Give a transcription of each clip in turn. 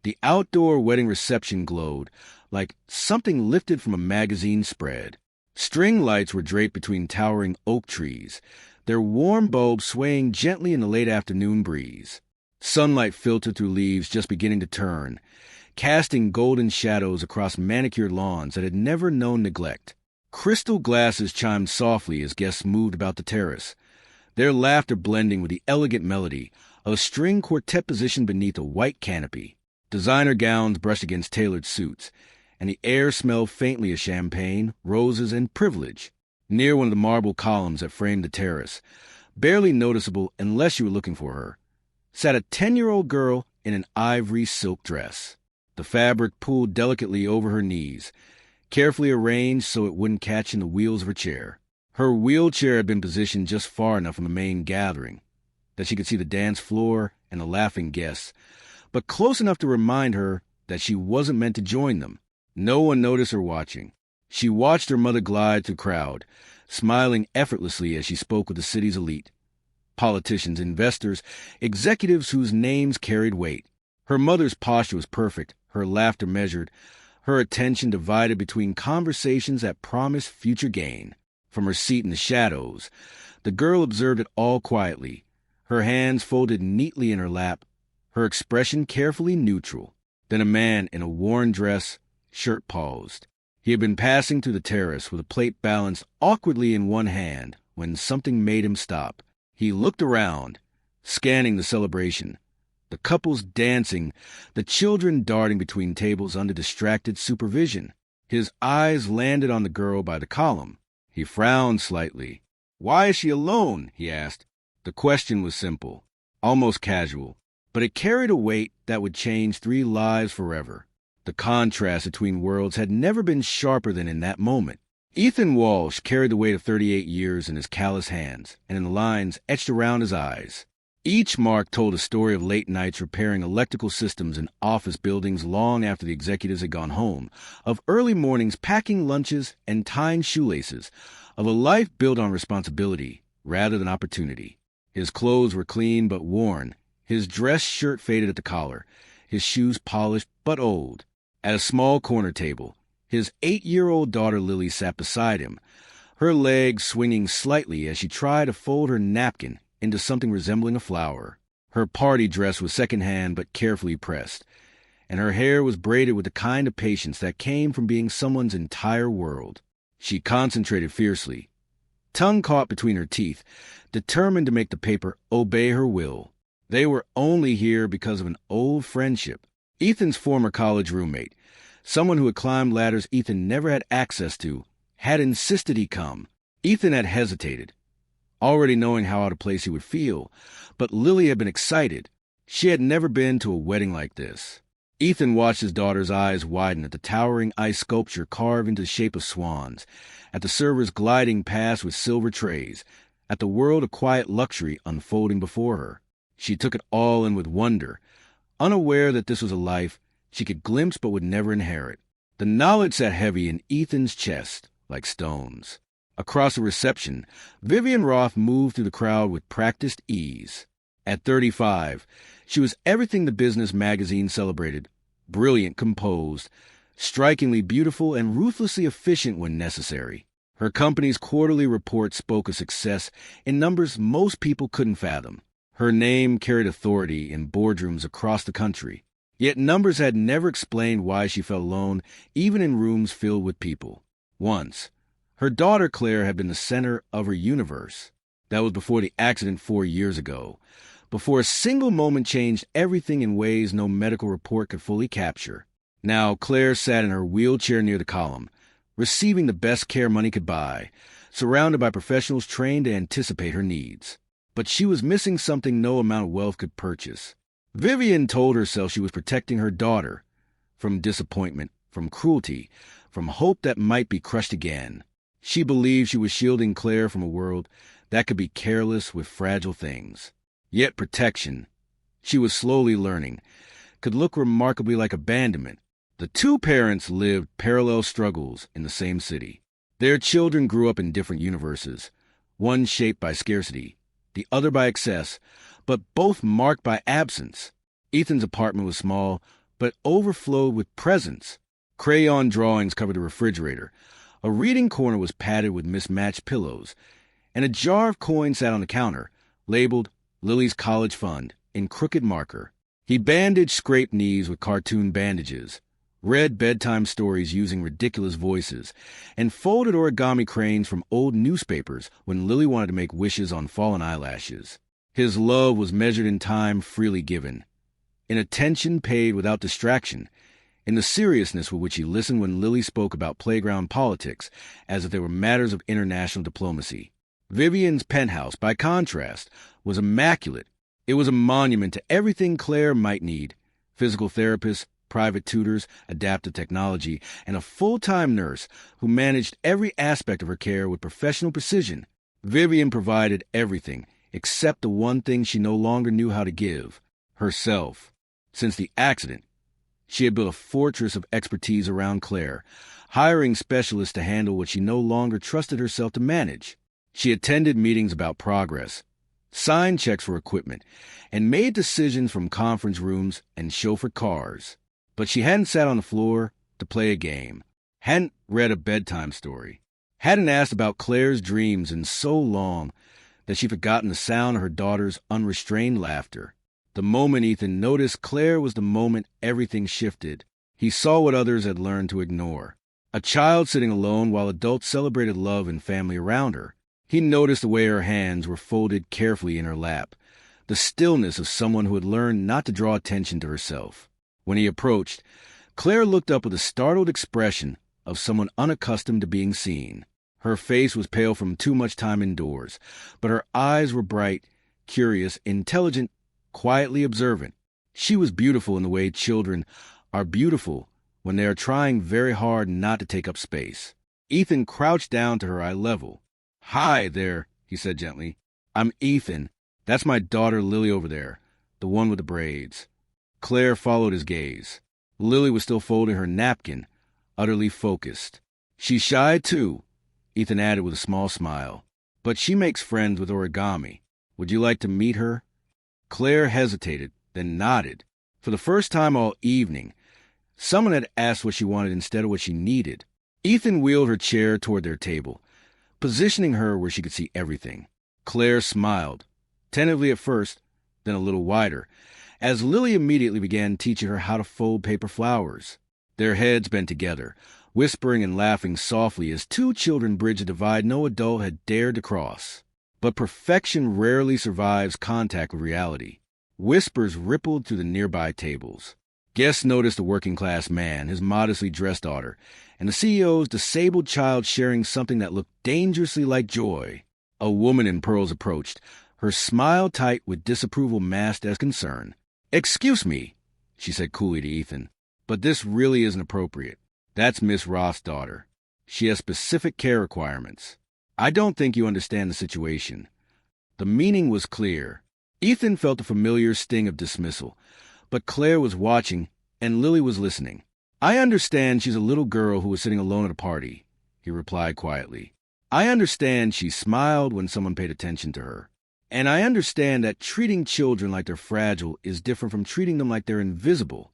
The outdoor wedding reception glowed like something lifted from a magazine spread. String lights were draped between towering oak trees, their warm bulbs swaying gently in the late afternoon breeze. Sunlight filtered through leaves just beginning to turn, casting golden shadows across manicured lawns that had never known neglect. Crystal glasses chimed softly as guests moved about the terrace, their laughter blending with the elegant melody of a string quartet positioned beneath a white canopy. Designer gowns brushed against tailored suits, and the air smelled faintly of champagne, roses, and privilege. Near one of the marble columns that framed the terrace, barely noticeable unless you were looking for her, sat a 10-year-old girl in an ivory silk dress. The fabric pulled delicately over her knees, carefully arranged so it wouldn't catch in the wheels of her chair. Her wheelchair had been positioned just far enough from the main gathering that she could see the dance floor and the laughing guests, but close enough to remind her that she wasn't meant to join them. No one noticed her watching. She watched her mother glide through the crowd, smiling effortlessly as she spoke with the city's elite. Politicians, investors, executives whose names carried weight. Her mother's posture was perfect, her laughter measured, her attention divided between conversations that promised future gain. From her seat in the shadows, the girl observed it all quietly, her hands folded neatly in her lap, her expression carefully neutral. Then a man in a worn dress, shirt paused. He had been passing through the terrace with a plate balanced awkwardly in one hand when something made him stop. He looked around, scanning the celebration. The couples dancing, the children darting between tables under distracted supervision. His eyes landed on the girl by the column. He frowned slightly. "Why is she alone?" he asked. The question was simple, almost casual, but it carried a weight that would change 3 lives forever. The contrast between worlds had never been sharper than in that moment. Ethan Walsh carried the weight of 38 years in his callous hands and in the lines etched around his eyes. Each mark told a story of late nights repairing electrical systems in office buildings long after the executives had gone home, of early mornings packing lunches and tying shoelaces, of a life built on responsibility rather than opportunity. His clothes were clean but worn, his dress shirt faded at the collar, his shoes polished but old. At a small corner table, his 8-year-old daughter Lily sat beside him, her legs swinging slightly as she tried to fold her napkin into something resembling a flower. Her party dress was secondhand but carefully pressed, and her hair was braided with the kind of patience that came from being someone's entire world. She concentrated fiercely, tongue caught between her teeth, determined to make the paper obey her will. They were only here because of an old friendship. Ethan's former college roommate, someone who had climbed ladders Ethan never had access to, had insisted he come. Ethan had hesitated, already knowing how out of place he would feel, but Lily had been excited. She had never been to a wedding like this. Ethan watched his daughter's eyes widen at the towering ice sculpture carved into the shape of swans, at the servers gliding past with silver trays, at the world of quiet luxury unfolding before her. She took it all in with wonder, unaware that this was a life she could glimpse but would never inherit. The knowledge sat heavy in Ethan's chest, like stones. Across the reception, Vivian Roth moved through the crowd with practiced ease. At 35, she was everything the business magazine celebrated: brilliant, composed, strikingly beautiful, and ruthlessly efficient when necessary. Her company's quarterly report spoke of success in numbers most people couldn't fathom. Her name carried authority in boardrooms across the country. Yet numbers had never explained why she felt alone, even in rooms filled with people. Once, her daughter Claire had been the center of her universe. That was before the accident 4 years ago, before a single moment changed everything in ways no medical report could fully capture. Now Claire sat in her wheelchair near the column, receiving the best care money could buy, surrounded by professionals trained to anticipate her needs. But she was missing something no amount of wealth could purchase. Vivian told herself she was protecting her daughter from disappointment, from cruelty, from hope that might be crushed again. She believed she was shielding Claire from a world that could be careless with fragile things. Yet protection, she was slowly learning, could look remarkably like abandonment. The 2 parents lived parallel struggles in the same city. Their children grew up in different universes, one shaped by scarcity, the other by excess, but both marked by absence. Ethan's apartment was small, but overflowed with presents. Crayon drawings covered the refrigerator. A reading corner was padded with mismatched pillows, and a jar of coins sat on the counter, labeled Lily's College Fund in crooked marker. He bandaged scraped knees with cartoon bandages, read bedtime stories using ridiculous voices, and folded origami cranes from old newspapers when Lily wanted to make wishes on fallen eyelashes. His love was measured in time freely given, in attention paid without distraction, in the seriousness with which he listened when Lily spoke about playground politics as if they were matters of international diplomacy. Vivian's penthouse, by contrast, was immaculate. It was a monument to everything Claire might need: physical therapists, private tutors, adaptive technology, and a full-time nurse who managed every aspect of her care with professional precision. Vivian provided everything, except the one thing she no longer knew how to give: herself. Since the accident, she had built a fortress of expertise around Claire, hiring specialists to handle what she no longer trusted herself to manage. She attended meetings about progress, signed checks for equipment, and made decisions from conference rooms and chauffeured cars. But she hadn't sat on the floor to play a game, hadn't read a bedtime story, hadn't asked about Claire's dreams in so long that she'd forgotten the sound of her daughter's unrestrained laughter. The moment Ethan noticed Claire was the moment everything shifted. He saw what others had learned to ignore: a child sitting alone while adults celebrated love and family around her. He noticed the way her hands were folded carefully in her lap, the stillness of someone who had learned not to draw attention to herself. When he approached, Claire looked up with a startled expression of someone unaccustomed to being seen. Her face was pale from too much time indoors, but her eyes were bright, curious, intelligent, quietly observant. She was beautiful in the way children are beautiful when they are trying very hard not to take up space. Ethan crouched down to her eye level. "Hi there," he said gently. "I'm Ethan. That's my daughter Lily over there, the one with the braids." Claire followed his gaze. Lily was still folding her napkin, utterly focused. "She's shy, too," Ethan added with a small smile. "But she makes friends with origami. Would you like to meet her?" Claire hesitated, then nodded. For the first time all evening, someone had asked what she wanted instead of what she needed. Ethan wheeled her chair toward their table, positioning her where she could see everything. Claire smiled, tentatively at first, then a little wider, as Lily immediately began teaching her how to fold paper flowers. Their heads bent together, whispering and laughing softly as two children bridged a divide no adult had dared to cross. But perfection rarely survives contact with reality. Whispers rippled through the nearby tables. Guests noticed the working-class man, his modestly dressed daughter, and the CEO's disabled child sharing something that looked dangerously like joy. A woman in pearls approached, her smile tight with disapproval masked as concern. "Excuse me," she said coolly to Ethan, "but this really isn't appropriate. That's Miss Roth's daughter. She has specific care requirements. I don't think you understand the situation." The meaning was clear. Ethan felt the familiar sting of dismissal, but Claire was watching, and Lily was listening. "I understand she's a little girl who was sitting alone at a party," he replied quietly. "I understand she smiled when someone paid attention to her. And I understand that treating children like they're fragile is different from treating them like they're invisible."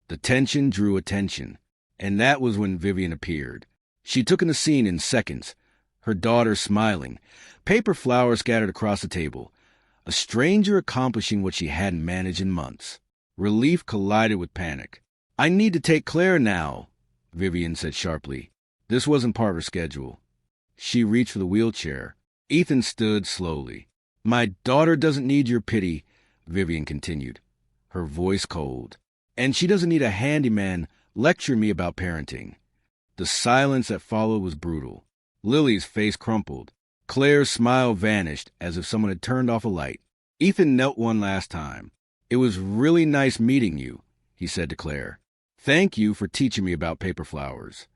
The tension drew attention, and that was when Vivian appeared. She took in the scene in seconds, her daughter smiling, paper flowers scattered across the table, a stranger accomplishing what she hadn't managed in months. Relief collided with panic. "I need to take Claire now," Vivian said sharply. This wasn't part of her schedule. She reached for the wheelchair. Ethan stood slowly. "My daughter doesn't need your pity," Vivian continued, her voice cold. "And she doesn't need a handyman lecturing me about parenting." The silence that followed was brutal. Lily's face crumpled. Claire's smile vanished as if someone had turned off a light. Ethan knelt one last time. "It was really nice meeting you," he said to Claire. "Thank you for teaching me about paper flowers."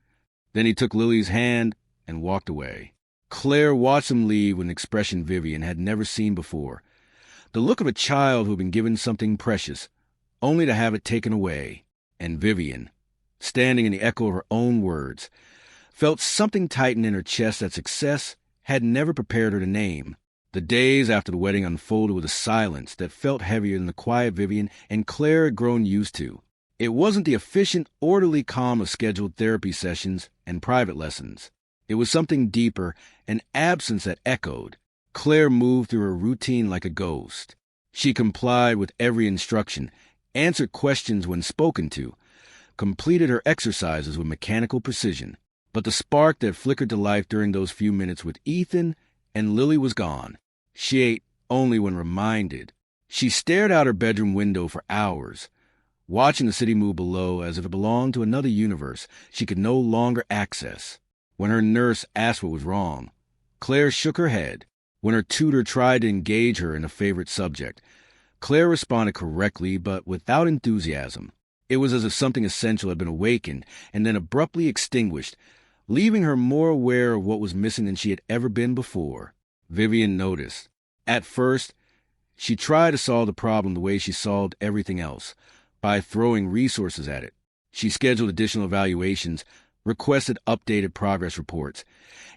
Then he took Lily's hand and walked away. Claire watched him leave with an expression Vivian had never seen before. The look of a child who had been given something precious, only to have it taken away. And Vivian, standing in the echo of her own words, felt something tighten in her chest that success had never prepared her to name. The days after the wedding unfolded with a silence that felt heavier than the quiet Vivian and Claire had grown used to. It wasn't the efficient, orderly calm of scheduled therapy sessions and private lessons. It was something deeper, an absence that echoed. Claire moved through her routine like a ghost. She complied with every instruction, answered questions when spoken to, completed her exercises with mechanical precision. But the spark that flickered to life during those few minutes with Ethan and Lily was gone. She ate only when reminded. She stared out her bedroom window for hours, watching the city move below as if it belonged to another universe she could no longer access. When her nurse asked what was wrong, Claire shook her head. When her tutor tried to engage her in a favorite subject, Claire responded correctly but without enthusiasm. It was as if something essential had been awakened and then abruptly extinguished, leaving her more aware of what was missing than she had ever been before. Vivian noticed. At first, she tried to solve the problem the way she solved everything else, by throwing resources at it. She scheduled additional evaluations, requested updated progress reports,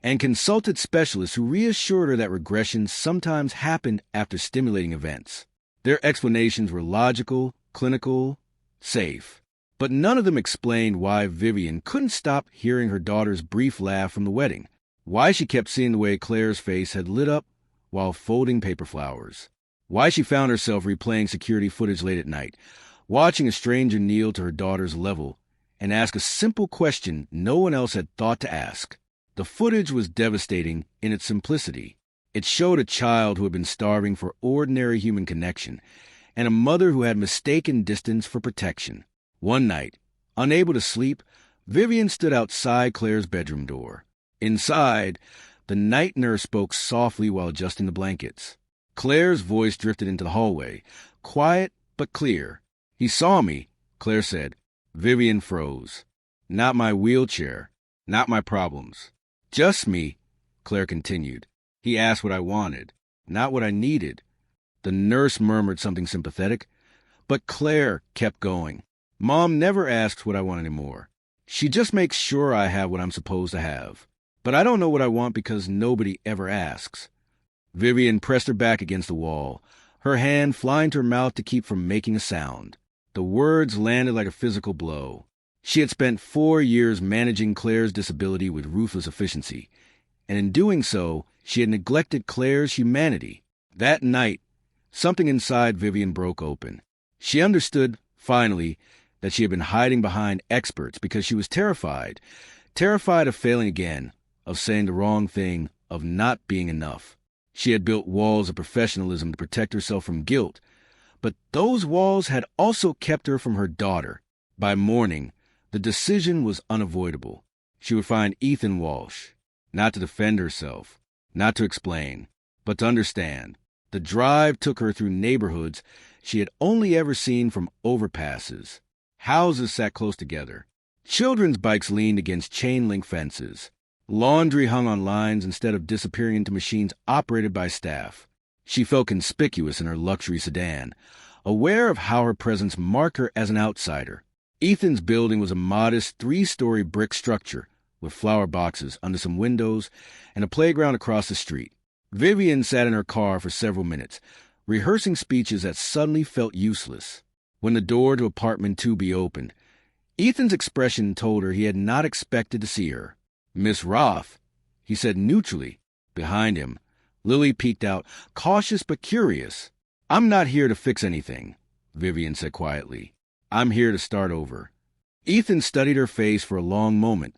and consulted specialists who reassured her that regressions sometimes happened after stimulating events. Their explanations were logical, clinical, safe. But none of them explained why Vivian couldn't stop hearing her daughter's brief laugh from the wedding, why she kept seeing the way Claire's face had lit up while folding paper flowers, why she found herself replaying security footage late at night, watching a stranger kneel to her daughter's level and ask a simple question no one else had thought to ask. The footage was devastating in its simplicity. It showed a child who had been starving for ordinary human connection, and a mother who had mistaken distance for protection. One night, unable to sleep, Vivian stood outside Claire's bedroom door. Inside, the night nurse spoke softly while adjusting the blankets. Claire's voice drifted into the hallway, quiet but clear. "He saw me," Claire said. Vivian froze. "Not my wheelchair, not my problems. Just me," Claire continued. "He asked what I wanted, not what I needed." The nurse murmured something sympathetic, but Claire kept going. "Mom never asks what I want anymore. She just makes sure I have what I'm supposed to have. But I don't know what I want because nobody ever asks." Vivian pressed her back against the wall, her hand flying to her mouth to keep from making a sound. The words landed like a physical blow. She had spent 4 years managing Claire's disability with ruthless efficiency, and in doing so, she had neglected Claire's humanity. That night, something inside Vivian broke open. She understood, finally, that she had been hiding behind experts because she was terrified of failing again, of saying the wrong thing, of not being enough. She had built walls of professionalism to protect herself from guilt, but those walls had also kept her from her daughter. By morning, the decision was unavoidable. She would find Ethan Walsh, not to defend herself, not to explain, but to understand. The drive took her through neighborhoods she had only ever seen from overpasses. Houses sat close together. Children's bikes leaned against chain-link fences. Laundry hung on lines instead of disappearing into machines operated by staff. She felt conspicuous in her luxury sedan, aware of how her presence marked her as an outsider. Ethan's building was a modest 3-story brick structure with flower boxes under some windows and a playground across the street. Vivian sat in her car for several minutes, rehearsing speeches that suddenly felt useless. When the door to apartment 2B opened, Ethan's expression told her he had not expected to see her. "Miss Roth," he said neutrally. Behind him, Lily peeked out, cautious but curious. "I'm not here to fix anything," Vivian said quietly. "I'm here to start over." Ethan studied her face for a long moment,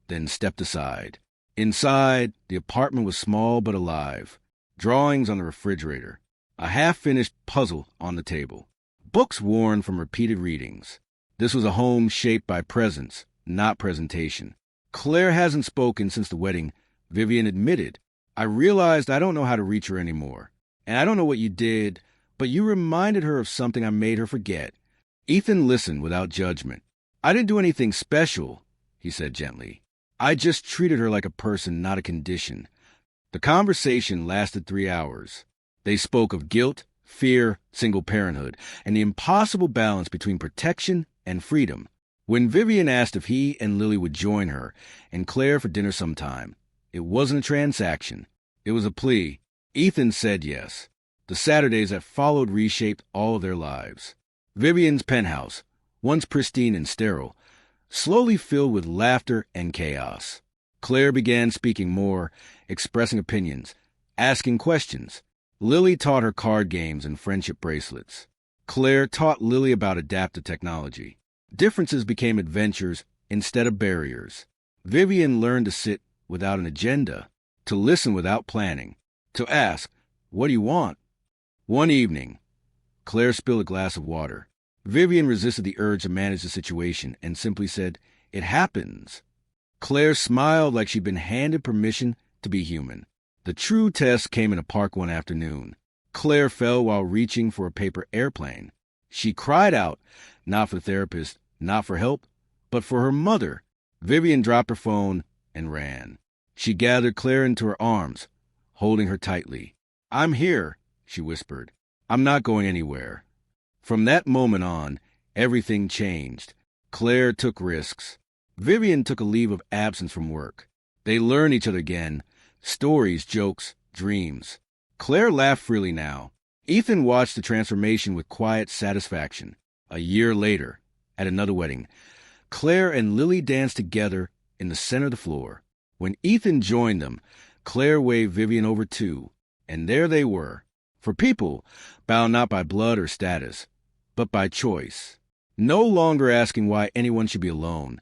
then stepped aside. Inside, the apartment was small but alive. Drawings on the refrigerator. A half-finished puzzle on the table. Books worn from repeated readings. This was a home shaped by presence, not presentation. "Claire hasn't spoken since the wedding," Vivian admitted. "I realized I don't know how to reach her anymore. And I don't know what you did, but you reminded her of something I made her forget." Ethan listened without judgment. "I didn't do anything special," he said gently. "I just treated her like a person, not a condition." The conversation lasted 3 hours. They spoke of guilt, fear, single parenthood, and the impossible balance between protection and freedom. When Vivian asked if he and Lily would join her and Claire for dinner sometime, it wasn't a transaction. It was a plea. Ethan said yes. The Saturdays that followed reshaped all of their lives. Vivian's penthouse, once pristine and sterile, slowly filled with laughter and chaos. Claire began speaking more, expressing opinions, asking questions. Lily taught her card games and friendship bracelets. Claire taught Lily about adaptive technology. Differences became adventures instead of barriers. Vivian learned to sit without an agenda, to listen without planning, to ask, "What do you want?" One evening, Claire spilled a glass of water. Vivian resisted the urge to manage the situation and simply said, "It happens." Claire smiled like she'd been handed permission to be human. The true test came in a park one afternoon. Claire fell while reaching for a paper airplane. She cried out, not for the therapist, not for help, but for her mother. Vivian dropped her phone and ran. She gathered Claire into her arms, holding her tightly. "I'm here," she whispered. "I'm not going anywhere." From that moment on, everything changed. Claire took risks. Vivian took a leave of absence from work. They learned each other again. Stories, jokes, dreams. Claire laughed freely now. Ethan watched the transformation with quiet satisfaction. A year later, at another wedding, Claire and Lily danced together in the center of the floor. When Ethan joined them, Claire waved Vivian over too, and there they were. For people, bound not by blood or status, but by choice. No longer asking why anyone should be alone,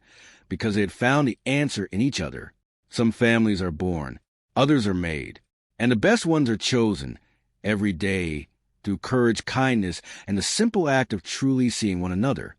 because they had found the answer in each other. Some families are born, others are made, and the best ones are chosen every day through courage, kindness, and the simple act of truly seeing one another.